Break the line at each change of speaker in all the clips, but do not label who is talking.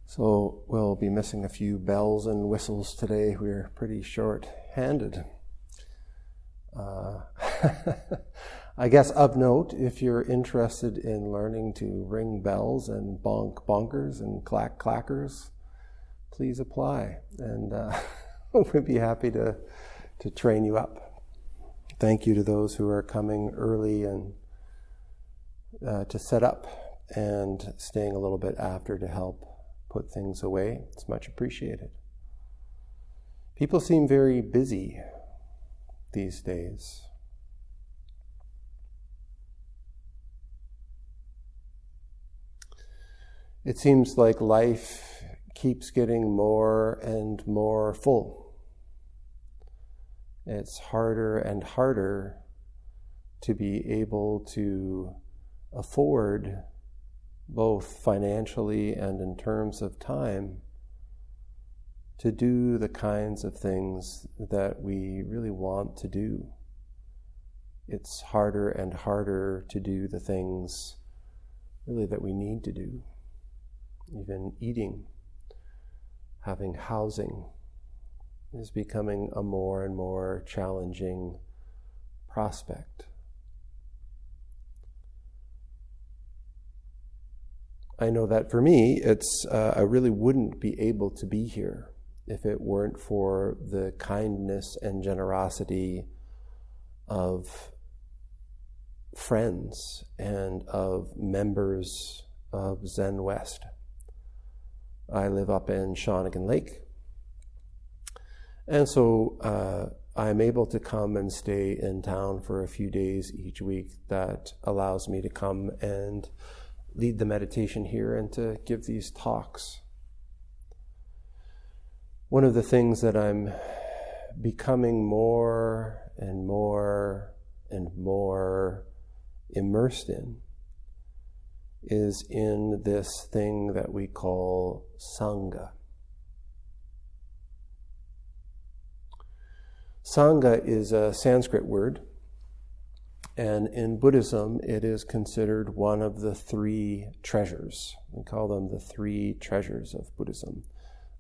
So we'll be missing a few bells and whistles today. We're pretty short-handed. I guess of note, if you're interested in learning to ring bells and bonk bonkers and clack clackers, please apply. And we'd be happy to train you up. Thank you to those who are coming early and to set up and staying a little bit after to help put things away. It's much appreciated. People seem very busy these days. It seems like life keeps getting more and more full. It's harder and harder to be able to afford, both financially and in terms of time, to do the kinds of things that we really want to do. It's harder and harder to do the things really that we need to do. Even eating, having housing is becoming a more and more challenging prospect. I know that for me, I really wouldn't be able to be here if it weren't for the kindness and generosity of friends and of members of Zen West. I live up in Shawnigan Lake, and so I'm able to come and stay in town for a few days each week. That allows me to come and lead the meditation here and to give these talks. One of the things that I'm becoming more and more and more immersed in is in this thing that we call Sangha. Sangha is a Sanskrit word, and in Buddhism it is considered one of the three treasures. We call them the three treasures of Buddhism.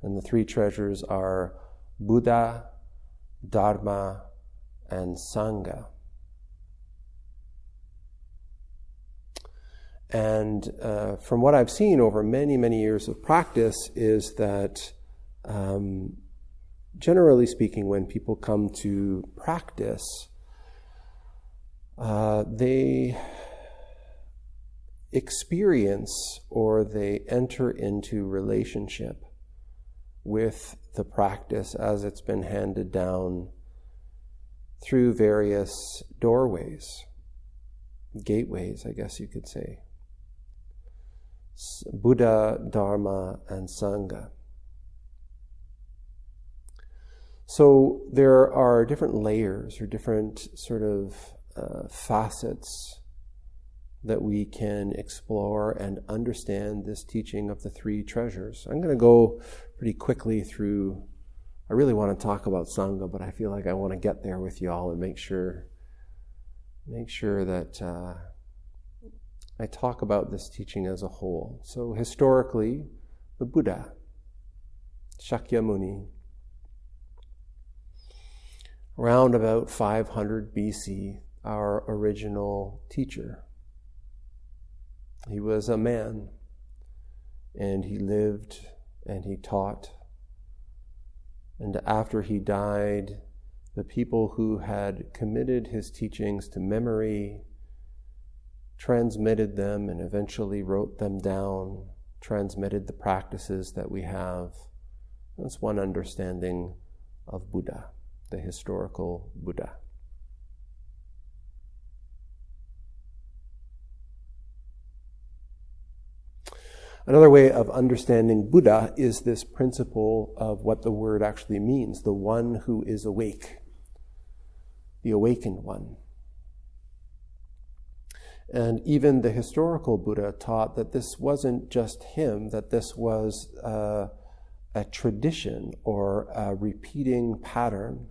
And the three treasures are Buddha, Dharma, and Sangha. And from what I've seen over many, many years of practice is that generally speaking, when people come to practice, they experience or they enter into relationship with the practice as it's been handed down through various doorways, gateways, I guess you could say. Buddha, Dharma, and Sangha. So there are different layers or different sort of facets that we can explore and understand this teaching of the three treasures. I'm going to go pretty quickly through. I really want to talk about Sangha, but I feel like I want to get there with y'all and make sure that I talk about this teaching as a whole. So historically, the Buddha, Shakyamuni, around about 500 BC, our original teacher. He was a man, and he lived and he taught. And after he died, the people who had committed his teachings to memory transmitted them and eventually wrote them down, transmitted the practices that we have. That's one understanding of Buddha, the historical Buddha. Another way of understanding Buddha is this principle of what the word actually means, the one who is awake, the awakened one. And even the historical Buddha taught that this wasn't just him, that this was a tradition or a repeating pattern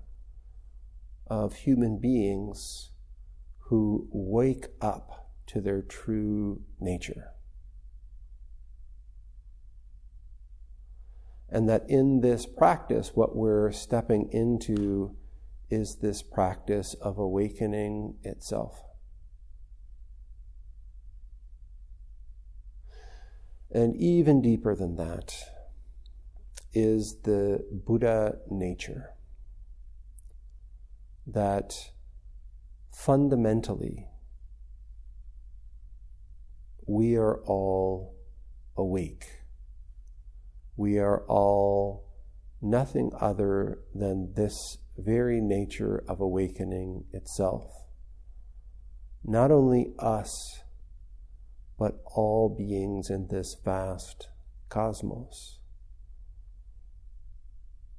of human beings who wake up to their true nature. And that in this practice, what we're stepping into is this practice of awakening itself. And even deeper than that is the Buddha nature, that fundamentally we are all awake. We are all nothing other than this very nature of awakening itself. Not only us, but all beings in this vast cosmos.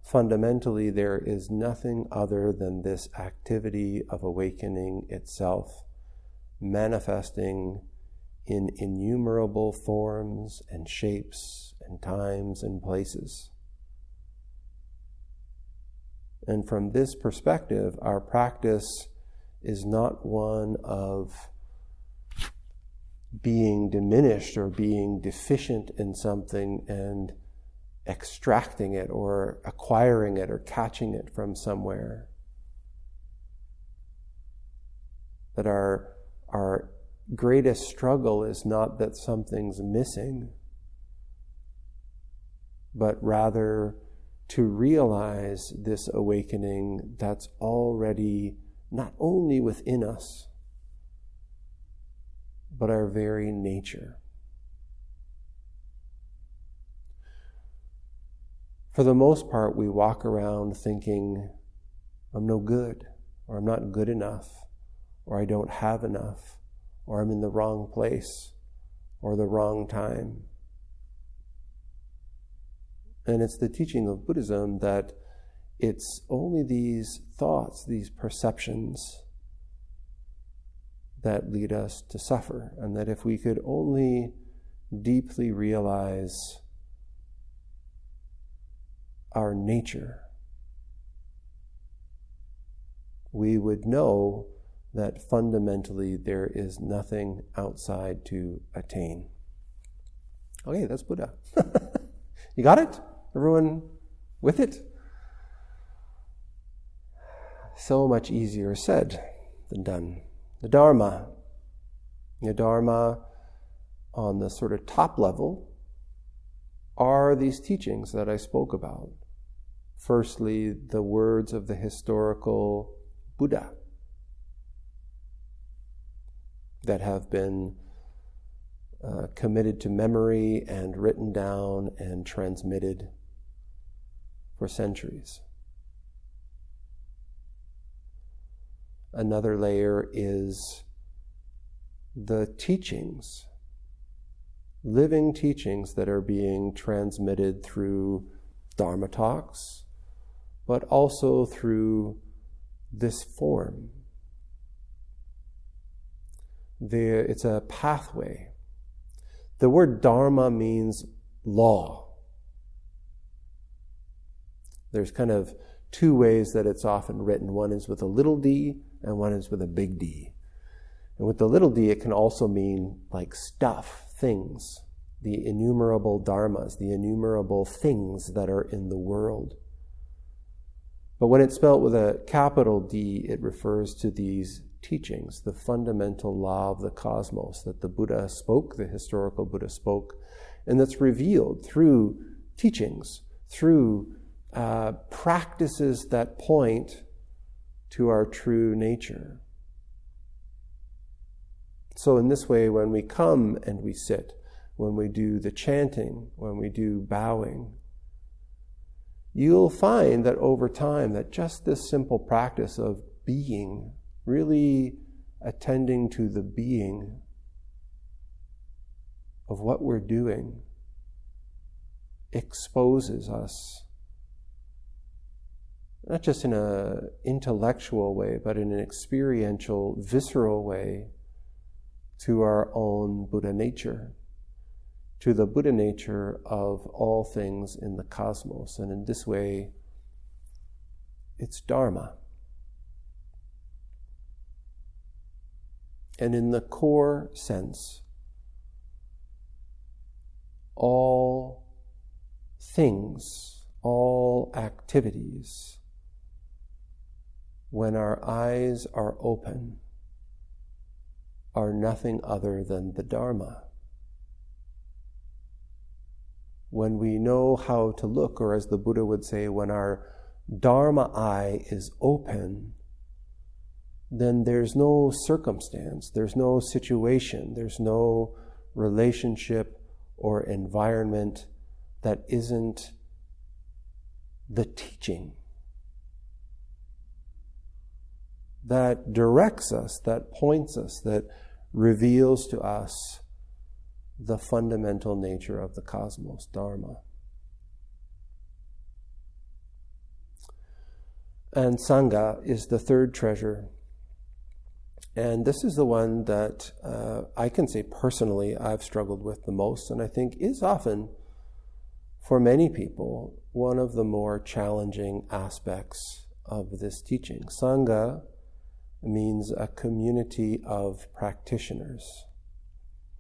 Fundamentally, there is nothing other than this activity of awakening itself, manifesting in innumerable forms and shapes and times and places. And from this perspective, our practice is not one of being diminished or being deficient in something and extracting it or acquiring it or catching it from somewhere. That our greatest struggle is not that something's missing, but rather to realize this awakening that's already not only within us, but our very nature. For the most part, we walk around thinking, I'm no good, or I'm not good enough, or I don't have enough, or I'm in the wrong place, or the wrong time. And it's the teaching of Buddhism that it's only these thoughts, these perceptions, that lead us to suffer. And that if we could only deeply realize our nature, we would know that fundamentally there is nothing outside to attain. Okay, that's Buddha. You got it? Everyone with it? So much easier said than done. The Dharma. The Dharma on the sort of top level are these teachings that I spoke about. Firstly, the words of the historical Buddha that have been committed to memory and written down and transmitted for centuries. Another layer is the teachings, living teachings that are being transmitted through Dharma talks, but also through this form. It's a pathway. The word Dharma means law. There's kind of two ways that it's often written. One is with a little d, and one is with a big D. And with the little d, it can also mean like stuff, things, the innumerable dharmas, the innumerable things that are in the world. But when it's spelled with a capital D, it refers to these teachings, the fundamental law of the cosmos that the Buddha spoke, the historical Buddha spoke, and that's revealed through teachings, through practices that point to our true nature. So in this way, when we come and we sit, when we do the chanting, when we do bowing, you'll find that over time that just this simple practice of being, really attending to the being of what we're doing, exposes us, not just in an intellectual way, but in an experiential, visceral way, to our own Buddha nature, to the Buddha nature of all things in the cosmos. And in this way, it's Dharma. And in the core sense, all things, all activities, when our eyes are open, are nothing other than the Dharma. When we know how to look, or as the Buddha would say, when our Dharma eye is open, then there's no circumstance, there's no situation, there's no relationship or environment that isn't the teaching that directs us, that points us, that reveals to us the fundamental nature of the cosmos, Dharma. And Sangha is the third treasure. And this is the one that I can say personally I've struggled with the most, and I think is often, for many people, one of the more challenging aspects of this teaching. Sangha means a community of practitioners,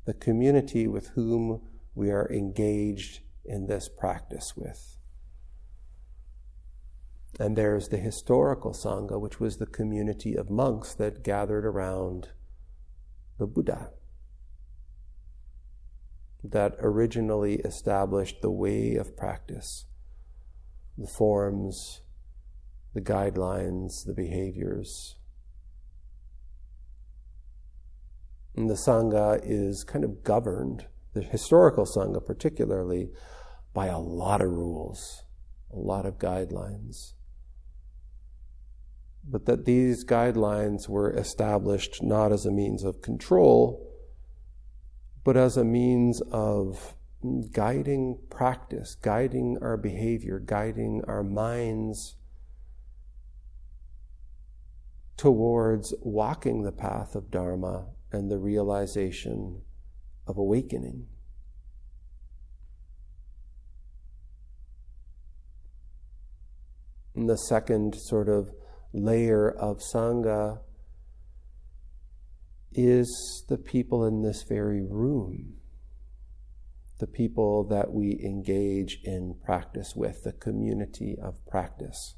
the community with whom we are engaged in this practice with. And there's the historical Sangha, which was the community of monks that gathered around the Buddha, that originally established the way of practice, the forms, the guidelines, the behaviors. And the Sangha is kind of governed, the historical Sangha particularly, by a lot of rules, a lot of guidelines. But that these guidelines were established not as a means of control, but as a means of guiding practice, guiding our behavior, guiding our minds towards walking the path of Dharma and the realization of awakening. And the second sort of layer of Sangha is the people in this very room, the people that we engage in practice with, the community of practice.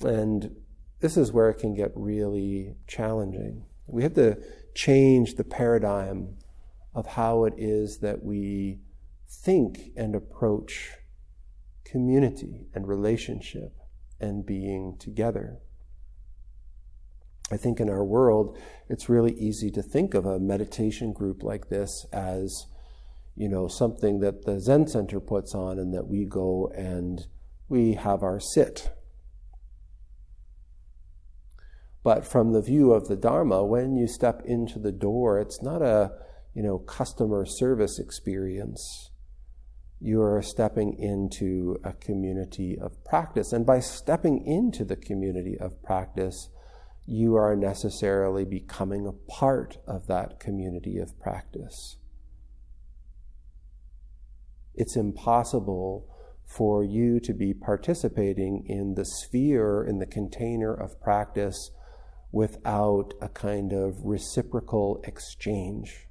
And this is where it can get really challenging. We have to change the paradigm of how it is that we think and approach community and relationship and being together. I think in our world, it's really easy to think of a meditation group like this as, something that the Zen Center puts on and that we go and we have our sit. But from the view of the Dharma, when you step into the door, it's not a, customer service experience. You are stepping into a community of practice. And by stepping into the community of practice, you are necessarily becoming a part of that community of practice. It's impossible for you to be participating in the sphere, in the container of practice, without a kind of reciprocal exchange.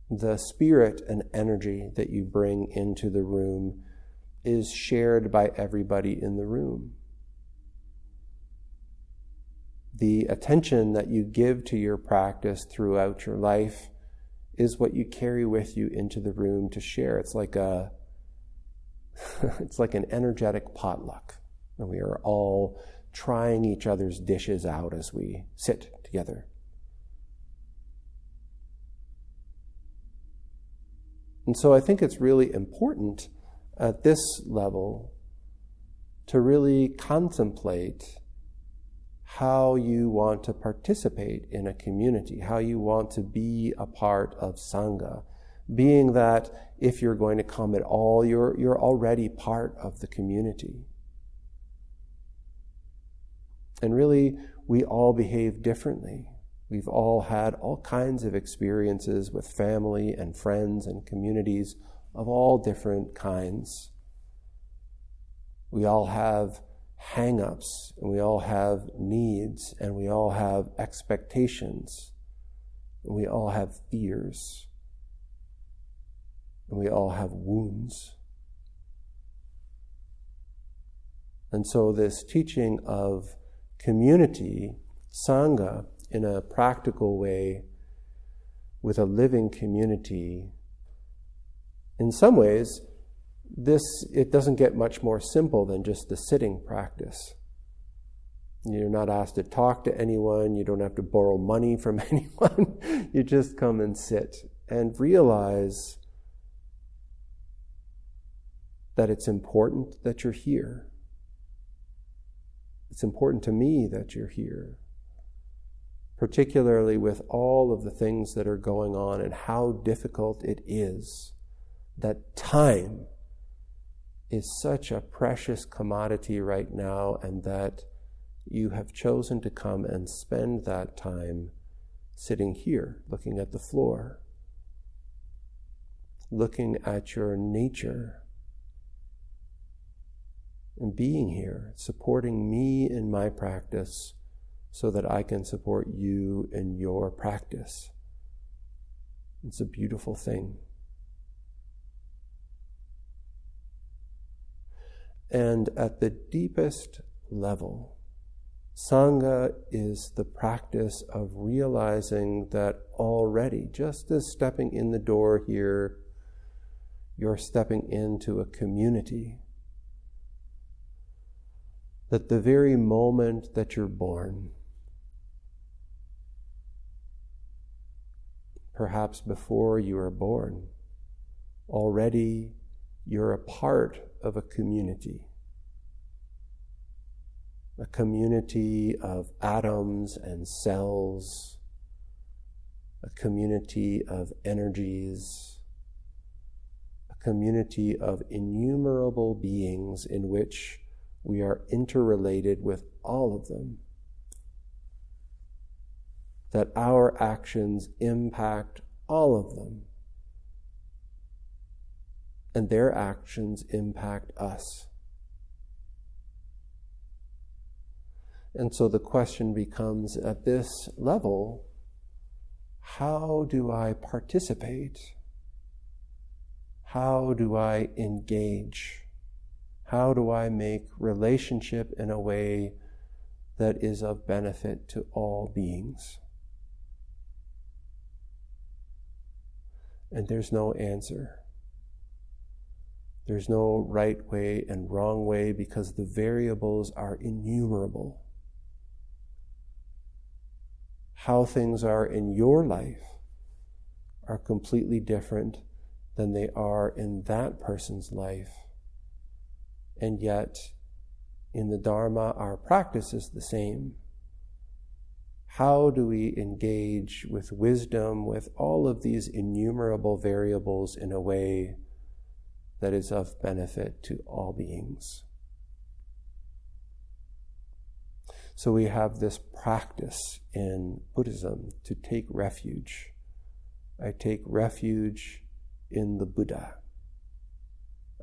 The spirit and energy that you bring into the room is shared by everybody in the room. The attention that you give to your practice throughout your life is what you carry with you into the room to share. It's like an energetic potluck. And we are all trying each other's dishes out as we sit together. And so I think it's really important at this level to really contemplate how you want to participate in a community, how you want to be a part of Sangha, being that if you're going to come at all, you're already part of the community. And really, we all behave differently. We've all had all kinds of experiences with family and friends and communities of all different kinds. We all have hang-ups, and we all have needs, and we all have expectations. And we all have fears. And we all have wounds. And so this teaching of community, Sangha, in a practical way, with a living community, in some ways, it doesn't get much more simple than just the sitting practice. You're not asked to talk to anyone. You don't have to borrow money from anyone. You just come and sit and realize that it's important that you're here. It's important to me that you're here, particularly with all of the things that are going on and how difficult it is. That time is such a precious commodity right now, and that you have chosen to come and spend that time sitting here, looking at the floor, looking at your nature, and being here, supporting me in my practice so that I can support you in your practice. It's a beautiful thing. And at the deepest level, Sangha is the practice of realizing that already, just as stepping in the door here, you're stepping into a community. That the very moment that you're born, perhaps before you are born, already you're a part of a community of atoms and cells, a community of energies, a community of innumerable beings in which we are interrelated with all of them. That our actions impact all of them. And their actions impact us. And so the question becomes, at this level, how do I participate? How do I engage? How do I make relationship in a way that is of benefit to all beings? And there's no answer. There's no right way and wrong way, because the variables are innumerable. How things are in your life are completely different than they are in that person's life. And yet, in the Dharma, our practice is the same. How do we engage with wisdom, with all of these innumerable variables in a way that is of benefit to all beings? So we have this practice in Buddhism to take refuge. I take refuge in the Buddha.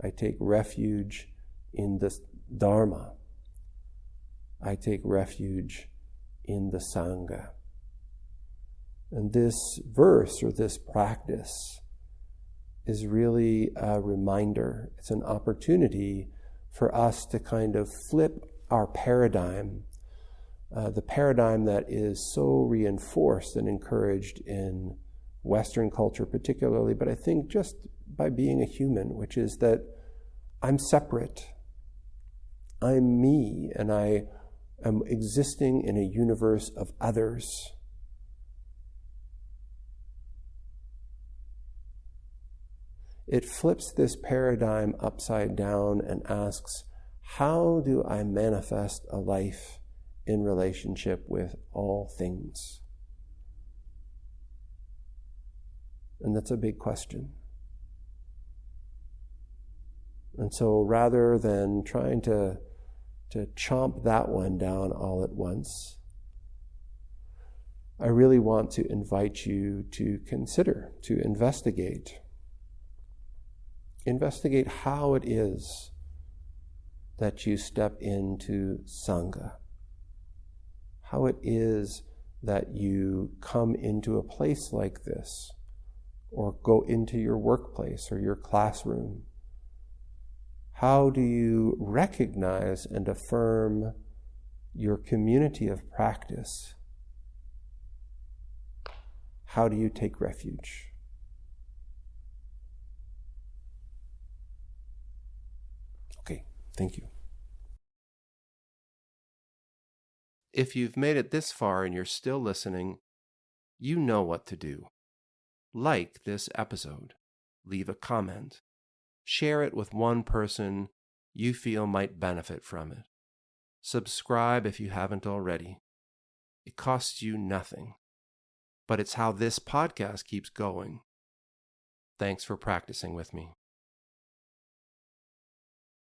I take refuge in the Dharma. I take refuge in the Sangha. And this verse, or this practice, is really a reminder. It's an opportunity for us to kind of flip our paradigm, the paradigm that is so reinforced and encouraged in Western culture particularly, but I think just by being a human, which is that I'm separate. I'm me, and I am existing in a universe of others. It flips this paradigm upside down and asks, how do I manifest a life in relationship with all things? And that's a big question. And so rather than trying to chomp that one down all at once, I really want to invite you to consider, to investigate. Investigate how it is that you step into Sangha. How it is that you come into a place like this, or go into your workplace or your classroom? How do you recognize and affirm your community of practice? How do you take refuge? Okay, thank you. If you've made it this far and you're still listening, you know what to do. Like this episode, leave a comment, share it with one person you feel might benefit from it. Subscribe if you haven't already. It costs you nothing, but it's how this podcast keeps going. Thanks for practicing with me.